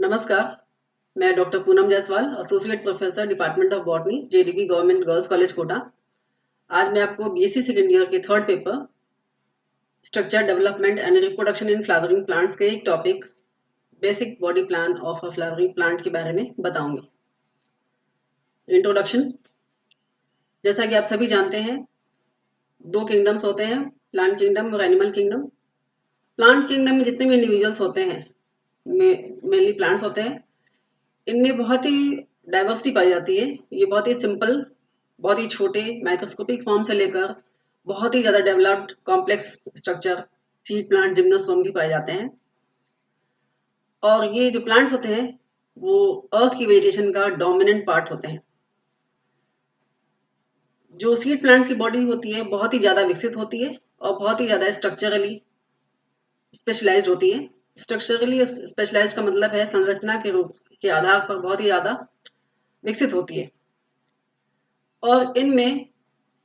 नमस्कार, मैं doctor Poonam Jaiswal, associate professor department of botany, JDB government girls college Kota. आज मैं आपको बीएससी सेकेंड ईयर के third paper structure development and reproduction in flowering plants के एक topic basic body plan of a flowering plant के बारे में बताऊंगी। इंट्रोडक्शन। जैसा कि आप सभी जानते हैं, दो किंगडम्स होते हैं, प्लांट किंगडम और एनिमल किंगडम। प्लांट किंगडम में जितने भी इंडिविजुअल्स होते हैं, मेनली प्लांट्स होते हैं, इनमें बहुत ही डाइवर्सिटी पाई जाती है। ये बहुत ही सिंपल, बहुत ही छोटे माइक्रोस्कोपिक फॉर्म से लेकर बहुत ही ज़्यादा developed complex structure, seed plant, gymnosperm भी पाए जाते हैं। और ये जो प्लांट्स होते हैं वो अर्थ की वेजिटेशन का डोमिनेंट पार्ट होते हैं। जो सीड प्लांट्स की बॉडी होती है बहुत ही ज़्यादा विकसित होती है और बहुत ही ज़्यादा स्ट्रक्चरली स्पेशलाइज्ड होती है। स्ट्रक्चरली स्पेशलाइज्ड का मतलब है संरचना के रूप के आधार पर बहुत ही ज़्यादा विकसित होती है। और इनमें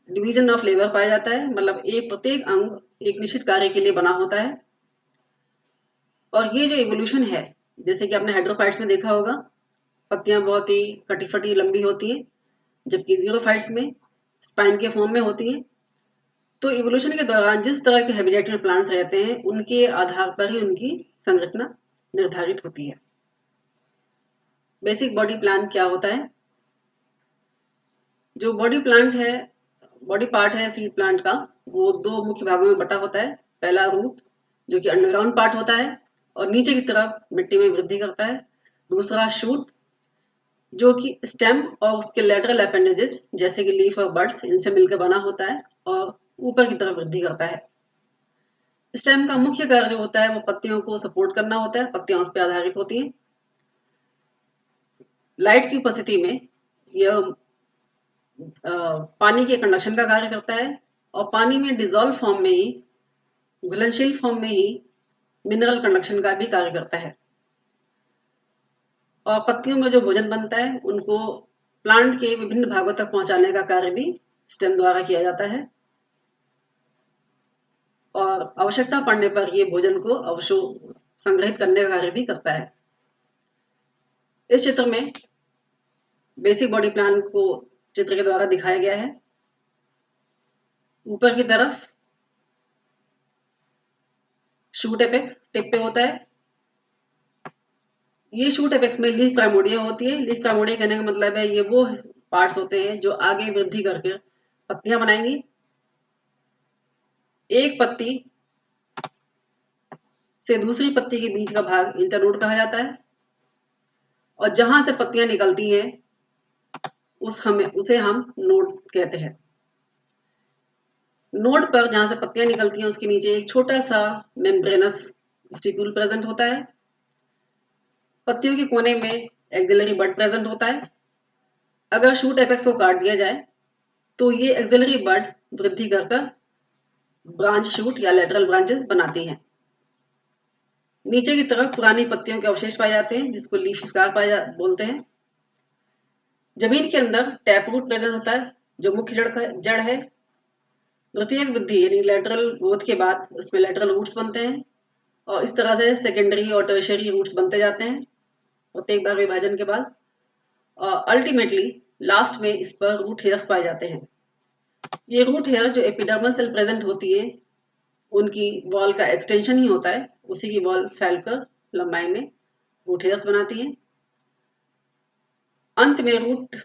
डिवीजन ऑफ लेबर पाया जाता है, मतलब एक प्रत्येक अंग एक निश्चित कार्य के लिए बना होता है। और ये जो इवोल्यूशन है, जैसे कि आपने हाइड्रोफाइट्स में देखा होगा, पत्तियां बहुत ही कटी फटी लंबी होती हैं, जबकि जीरोफाइट्स में स्पाइन के फॉर्म में होती हैं। तो इवोल्यूशन के दौरान जिस तरह के हैबिटेट में प्लांट्स रहते हैं, उनके आधार पर ही उनकी संरचना निर्धारित होती है। बेसिक बॉडी प्लान क्या होता है? जो बॉडी पार्ट है सीड प्लांट का, वो दो मुख्य भागों में बटा होता है। पहला रूट, जो कि अंडरग्राउंड पार्ट होता है और नीचे की तरफ मिट्टी में वृद्धि करता है। दूसरा शूट, जो कि स्टेम और उसके लेटरल अपेंडेजेस जैसे कि लीफ और बड्स, इनसे मिलकर बना होता है और ऊपर की तरफ वृद्धि करता है। स्टेम का मुख्य कार्य जो होता है वो पत्तियों को सपोर्ट करना होता है, पत्तियां उस पर आधारित होती हैं। लाइट की उपस्थिति में यह पानी के कंडक्शन का कार्य करता है और पानी में डिजोल्व फॉर्म में ही, घुलनशील फॉर्म में ही मिनरल कंडक्शन का भी कार्य करता है। और पत्तियों में जो भोजन बनता है उनको प्लांट के विभिन्न भागों तक पहुंचाने का कार्य भी स्टेम द्वारा किया जाता है। और आवश्यकता पड़ने पर ये भोजन को अवशो संग्रहित करने का कार्य भी करता है। इस चित्र में बेसिक बॉडी प्लान को चित्र के द्वारा दिखाया गया है। ऊपर की तरफ शूट एपेक्स टिप पे होता है। ये शूट एपेक्स में लीफ प्राइमोर्डिया होती है। लीफ प्राइमोर्डिया कहने का मतलब है ये वो पार्ट्स होते हैं जो आगे वृद्धि करके पत्तियां बनाएंगी। एक पत्ती से दूसरी पत्ती के बीच का भाग इंटरनोड कहा जाता है। और जहां से पत्तियां निकलती हैं उसे हम नोड कहते हैं। नोड पर जहां से पत्तियां निकलती हैं उसके नीचे एक छोटा सा मेम्ब्रेनस स्टिक्यूल प्रेजेंट होता है। पत्तियों के कोने में एक्सिलरी बड प्रेजेंट होता है। अगर शूट एपेक्स को काट दिया जाए तो ये एक्सिलरी बड वृद्धि कर ब्रांच शूट या लेटरल ब्रांचेस बनाती हैं। नीचे की तरफ पुरानी पत्तियों के अवशेष पाए जाते हैं जिसको लीफ स्कार बोलते हैं। जमीन के अंदर टैप रूट प्रेजेंट होता है जो मुख्य जड़ है। द्वितीयक वृद्धि यानी लेटरल ग्रोथ के बाद इसमें लेटरल रूट्स बनते हैं और इस तरह से सेकेंडरी और टर्शियरी रूट्स बनते जाते हैं प्रत्येक बार विभाजन के बाद। और अल्टीमेटली लास्ट में इस पर रूट हेयर्स पाए जाते हैं। ये रूट हेयर जो एपिडर्मल सेल प्रेजेंट होती है उनकी वॉल का एक्सटेंशन ही होता है, उसी की वॉल फैलकर लंबाई में रूट हेयर्स बनाती है। अंत में रूट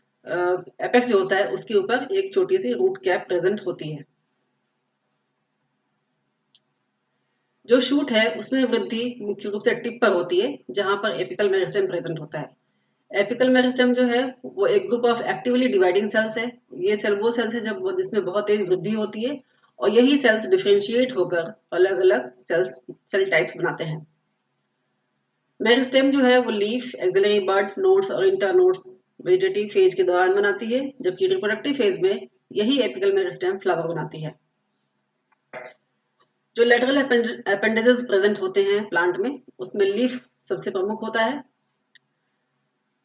एपेक्स जो होता है उसके ऊपर एक छोटी सी रूट कैप प्रेजेंट होती है। जो शूट है उसमें वृद्धि मुख्य रूप से टिप पर होती है जहां पर एपिकल मेरिस्टेम प्रेजेंट होता है। एपिकल मेरिस्टेम जो है वो एक group of actively dividing cells है। ये सेल वो सेल्स है जब जिसमें बहुत तेज वृद्धि होती है और यही सेल्स डिफरेंशिएट होकर अलग अलग सेल टाइप्स बनाते हैं। मेरिस्टेम जो है वो लीफ, एक्सिलरी बड, नोड्स और इंटरनोड्स वेजिटेटिव फेज के दौरान बनाती है, जबकि रिप्रोडक्टिव फेज में यही एपिकल मेरिस्टेम फ्लावर बनाती है। जो लेटरल अपेंडेजेस प्रेजेंट होते हैं प्लांट में उसमें लीफ सबसे प्रमुख होता है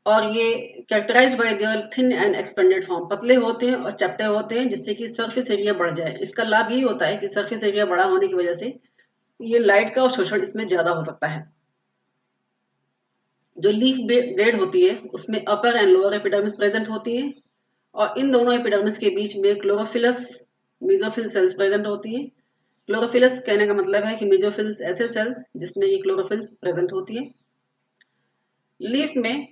और ये characterized by their thin and expanded form, पतले होते हैं और चपटे होते हैं जिससे कि सरफेस एरिया बढ़ जाए। इसका लाभ यही होता है कि सरफेस एरिया बड़ा होने की वजह से ये लाइट का शोषण इसमें ज्यादा हो सकता है। जो लीफ ब्लेड होती है उसमें अपर एंड लोअर एपिडर्मिस प्रेजेंट होती है और इन दोनों एपिडर्मिस के बीच में क्लोरोफिलस मेसोफिल सेल्स प्रेजेंट होती है। क्लोरोफिलस कहने का मतलब है कि मेसोफिल्स ऐसे सेल्स जिसमें ये क्लोरोफिल प्रेजेंट होती है। लीफ में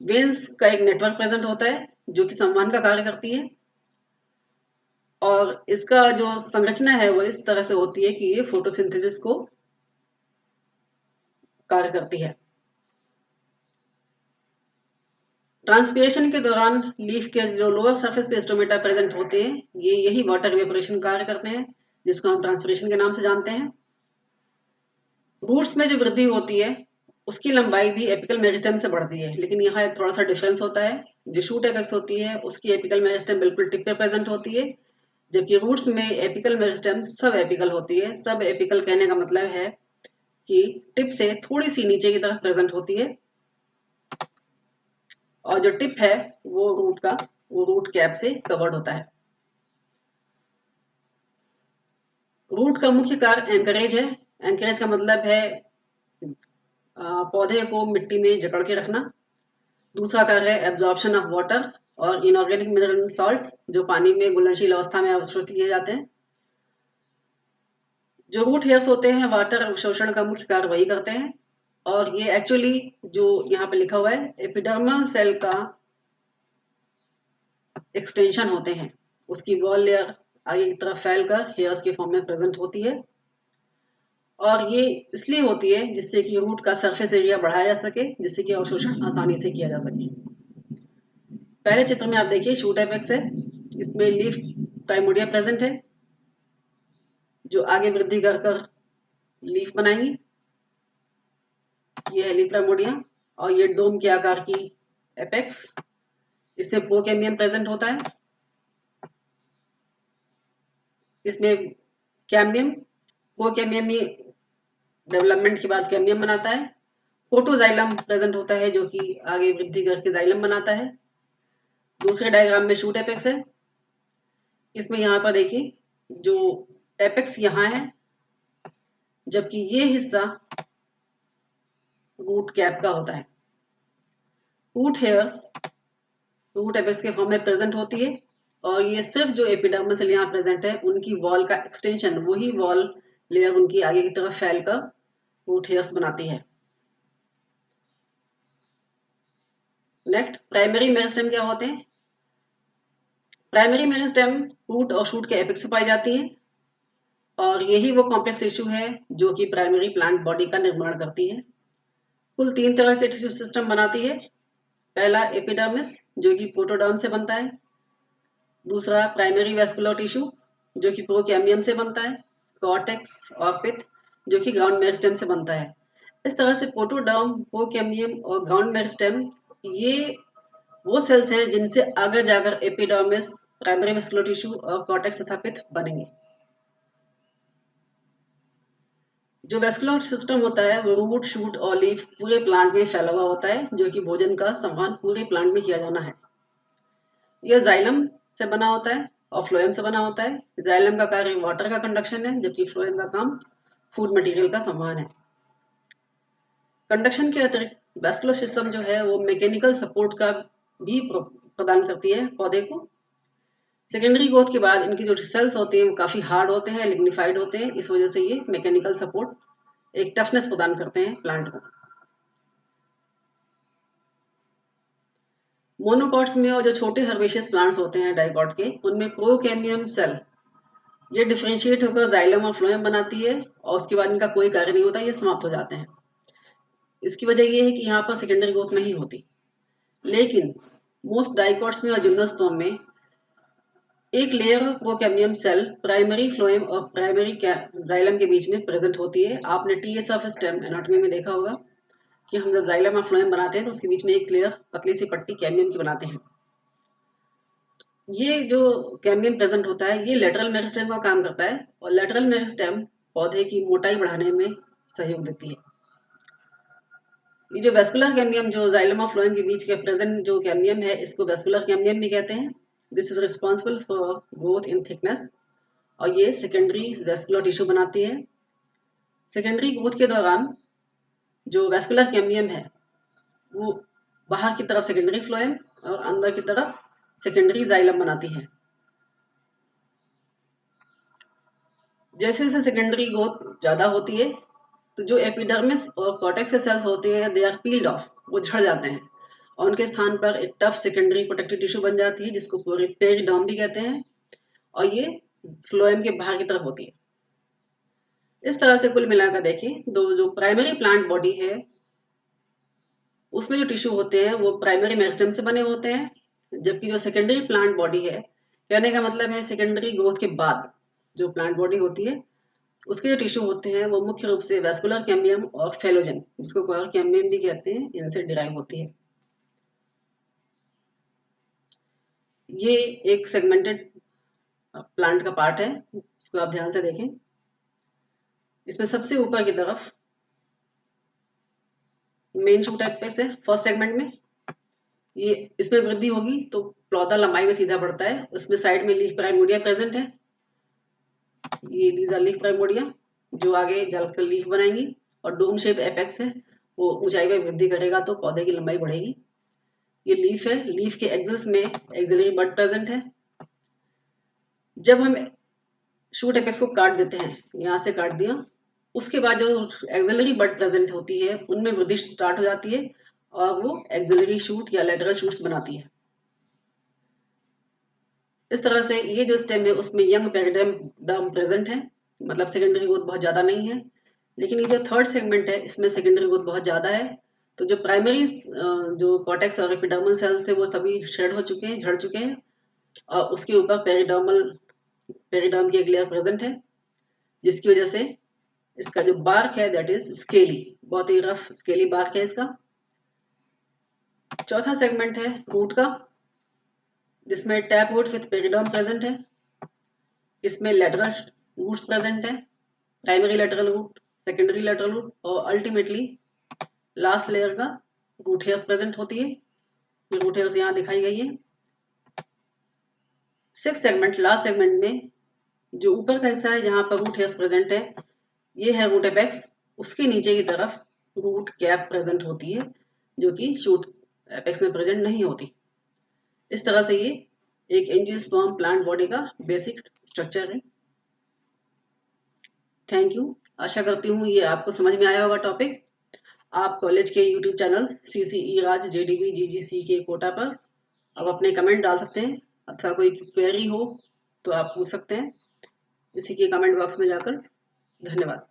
वेन्स का एक नेटवर्क प्रेजेंट होता है जो कि संवहन का कार्य करती है और इसका जो संरचना है वो इस तरह से होती है कि ये फोटोसिंथेसिस को कार्य करती है। ट्रांसपिरेशन के दौरान लीफ के जो लोअर सरफेस पे स्टोमेटा प्रेजेंट होते हैं ये यही वाटर वेपोरेशन कार्य करते हैं जिसको हम ट्रांसपिरेशन के नाम से जानते हैं। रूट्स में जो वृद्धि होती है उसकी लंबाई भी एपिकल मेरिस्टेम से बढ़ती है, लेकिन यहाँ एक थोड़ा सा डिफरेंस होता है। जो शूट एपेक्स होती है उसकी एपिकल मेरिस्टेम बिल्कुल टिप पे प्रेजेंट होती है, जबकि रूट्स में एपिकल मेरिस्टेम सब एपिकल होती है। सब एपिकल कहने का मतलब है कि टिप से थोड़ी सी नीचे की तरफ प्रेजेंट होती है और जो टिप है वो रूट कैप से कवर्ड होता है। रूट का मुख्य कार्य एंकरेज है। एंकरेज का मतलब है पौधे को मिट्टी में जकड़ के रखना। दूसरा कार्य है एब्जॉर्प्शन ऑफ वाटर और इनऑर्गेनिक मिनरल सॉल्ट्स जो पानी में घुलनशील अवस्था में अवशोषित किए जाते हैं। जो रूट हेयर्स होते हैं वाटर अवशोषण का मुख्य कार्य वही करते हैं और ये एक्चुअली जो यहाँ पे लिखा हुआ है एपिडर्मल सेल का एक्सटेंशन होते हैं। उसकी वॉल लेयर आगे की तरफ फैलकर हेयर्स के फॉर्म में प्रेजेंट होती है और ये इसलिए होती है जिससे कि रूट का सरफेस एरिया बढ़ाया जा सके, जिससे कि अवशोषण आसानी से किया जा सके। पहले चित्र में आप देखिए शूट एपेक्स है, इसमें लीफ प्राइमोडिया प्रेजेंट है जो आगे वृद्धि कर लीफ बनाएंगी। ये है लीफ प्राइमोडिया और ये डोम के आकार की एपेक्स, इससे प्रोकैम्बियम प्रेजेंट होता है। इसमें कैम्बियम प्रोकैम्बियम ही डेवलपमेंट के बाद कैम्बियम बनाता है। प्रोटोजाइलम प्रेजेंट होता है जो कि आगे वृद्धि करके जाइलम बनाता है। दूसरे डायग्राम में शूट एपेक्स है। इसमें यहाँ पर देखिए जो एपेक्स यहाँ है जबकि ये हिस्सा रूट कैप का होता है। रूट हेयर्स रूट एपेक्स के फॉर्म में प्रेजेंट होती है और ये सिर्फ जो एपिडर्मल यहाँ प्रेजेंट है उनकी वॉल का एक्सटेंशन, वही वॉल लेयर उनकी आगे की तरफ फैलकर रूट हेयर्स बनाती है। नेक्स्ट प्राइमरी मेरिस्टेम क्या होते हैं। प्राइमरी मेरिस्टेम रूट और शूट के एपेक्स से पाई जाती है और यही वो कॉम्प्लेक्स टिश्यू है जो कि प्राइमरी प्लांट बॉडी का निर्माण करती है। कुल 3 तरह के टिश्यू सिस्टम बनाती है। पहला एपिडर्मिस जो कि प्रोटोडर्म से बनता है। दूसरा प्राइमरी वेस्कुलर टिश्यू जो कि प्रोकैम्बियम से बनता है। कॉर्टेक्स और पिथ जो कि ग्राउंड मेरिस्टेम से बनता है। इस तरह से प्रोटोडर्म, प्रोकैम्बियम और ग्राउंड मेरिस्टेम ये वो सेल्स हैं जिनसे आगे जाकर एपिडर्मिस, प्राइमरी वेस्कुलर टिश्यू और कॉर्टेक्स तथा पिथ बनेंगे। जो वेस्कुलर सिस्टम होता है वो रूट, शूट और लीफ पूरे प्लांट में फैला हुआ होता है जो कि भोजन का संवहन पूरे प्लांट में किया जाना है। यह जाइलम से बना होता है और फ्लोएम से बना होता है। जाइलम का कार्य वाटर का कंडक्शन है जबकि फ्लोएम का काम फूड मटेरियल का संवहन है। कंडक्शन के अतिरिक्त वेस्कुलर सिस्टम जो है वो मैकेनिकल सपोर्ट का भी प्रदान करती है पौधे को। सेकेंडरी ग्रोथ के बाद इनकी जो सेल्स होते हैं वो काफ़ी हार्ड होते हैं, लिग्निफाइड होते हैं। इस वजह से ये मैकेनिकल सपोर्ट एक टफनेस प्रदान करते हैं प्लांट को। मोनोकॉट्स में और जो छोटे हर्बेशियस प्लांट्स होते हैं डाइकॉट के, उनमें प्रोकैम्बियम सेल ये डिफ्रेंशिएट होकर जाइलम और फ्लोएम बनाती है और उसके बाद इनका कोई कार्य नहीं होता, ये समाप्त हो जाते हैं। इसकी वजह ये है कि यहाँ पर सेकेंडरी ग्रोथ नहीं होती। लेकिन मोस्ट डाइकॉट्स में और जिम्नोस्पर्म में एक layer of procambium cell primary phloem और प्राइमरी जाइलम के बीच में प्रेजेंट होती है। आपने टीएस ऑफ स्टेम एनाटॉमी में देखा होगा कि हम जब जाइलम और फ्लोएम बनाते हैं तो उसके बीच में एक लेयर पतली सी पट्टी कैम्बियम की बनाते हैं। ये जो कैम्बियम प्रेजेंट होता है ये लेटरल मेरिस्टेम का काम करता है और लेटरल मेरिस्टेम पौधे की मोटाई बढ़ाने में सहयोग देती है। ये जो वेस्कुलर कैम्बियम जो जाइलम और फ्लोएम के बीच के प्रेजेंट जो कैम्बियम है इसको वेस्कुलर कैम्बियम भी कहते हैं। This is responsible for growth in thickness और ये सेकेंडरी वेस्कुलर टिश्यू बनाती है। सेकेंडरी ग्रोथ के दौरान जो वैस्कुलर कैम्बियम है वो बाहर की तरफ सेकेंडरी फ्लोएम और अंदर की तरफ सेकेंडरी जाइलम बनाती है। जैसे जैसे सेकेंडरी ग्रोथ ज़्यादा होती है तो जो एपिडर्मिस और कॉर्टेक्स के सेल्स होते हैं दे आर पील्ड ऑफ, वो झड़ जाते हैं और उनके स्थान पर एक टफ सेकेंडरी प्रोटेक्टिव टिश्यू बन जाती है जिसको पेरिडर्म भी कहते हैं और ये फ्लोएम के बाहर की तरफ होती है। इस तरह से कुल मिलाकर देखें दो जो प्राइमरी प्लांट बॉडी है उसमें जो टिश्यू होते हैं वो प्राइमरी मेरिस्टेम से बने होते हैं, जबकि जो सेकेंडरी प्लांट बॉडी है, कहने का मतलब है सेकेंडरी ग्रोथ के बाद जो प्लांट बॉडी होती है उसके जो टिश्यू होते हैं वो मुख्य रूप से वैस्कुलर कैम्बियम और फेलोजन, जिसको कोर कैम्बियम भी कहते हैं, इनसे डिराइव होती है। ये एक सेगमेंटेड प्लांट का पार्ट है, इसको आप ध्यान से देखें। इसमें सबसे ऊपर की तरफ मेन शूट एपेक्स है फर्स्ट सेगमेंट में, ये इसमें वृद्धि होगी तो पौधा लंबाई में सीधा बढ़ता है। उसमें साइड में लीफ प्राइमोडिया प्रेजेंट है, ये लीज लीफ प्राइमोडिया जो आगे जलकर लीफ बनाएंगी, और डोम शेप एपेक्स है वो ऊंचाई में वृद्धि करेगा तो पौधे की लंबाई बढ़ेगी। ये लीफ है, लीफ के एक्सिस में एक्सिलरी बड प्रेजेंट है। जब हम शूट एपेक्स को काट देते हैं, यहाँ से काट दिया, उसके बाद जो एक्सिलरी बड प्रेजेंट होती है उनमें वृद्धि स्टार्ट हो जाती है और वो एक्सिलरी शूट या लेटरल शूट्स बनाती है। इस तरह से ये जो स्टेम है उसमें यंग पेरिडर्म प्रेजेंट है, मतलब सेकेंडरी ग्रोथ बहुत ज़्यादा नहीं है। लेकिन ये जो थर्ड सेगमेंट है इसमें सेकेंडरी ग्रोथ बहुत ज़्यादा है। तो जो प्राइमरी जो कॉर्टेक्स और एपिडर्मल सेल्स थे वो सभी शेड हो चुके हैं, झड़ चुके हैं, और उसके ऊपर पेरिडर्म की एक लेयर प्रेजेंट है, जिसकी वजह से इसका जो बार्क है दैट इज स्केली, बहुत ही रफ स्केली बार्क है इसका। चौथा सेगमेंट है रूट का, जिसमें tap root with periderm present है। इसमें लेटरल रूट्स प्रेजेंट है, primary lateral root, secondary lateral root, और अल्टीमेटली लास्ट लेयर का रूट हेयर्स प्रेजेंट होती है। ये रूट हेयर्स यहाँ दिखाई गई है। सिक्स सेगमेंट, लास्ट सेगमेंट में जो ऊपर का हिस्सा है जहाँ पर रूट हेयर्स प्रेजेंट है ये है रूट एपेक्स, उसके नीचे की तरफ रूट कैप प्रेजेंट होती है जो कि शूट एपेक्स में प्रेजेंट नहीं होती। इस तरह से ये एक एंजियोस्पर्म प्लांट बॉडी का बेसिक स्ट्रक्चर है। थैंक यू, आशा करती हूँ ये आपको समझ में आया होगा टॉपिक। आप कॉलेज के यूट्यूब चैनल CCE राज JDB GGC के कोटा पर अब अपने कमेंट डाल सकते हैं, अथवा कोई क्वेरी हो तो आप पूछ सकते हैं इसी के कमेंट बॉक्स में जाकर। धन्यवाद।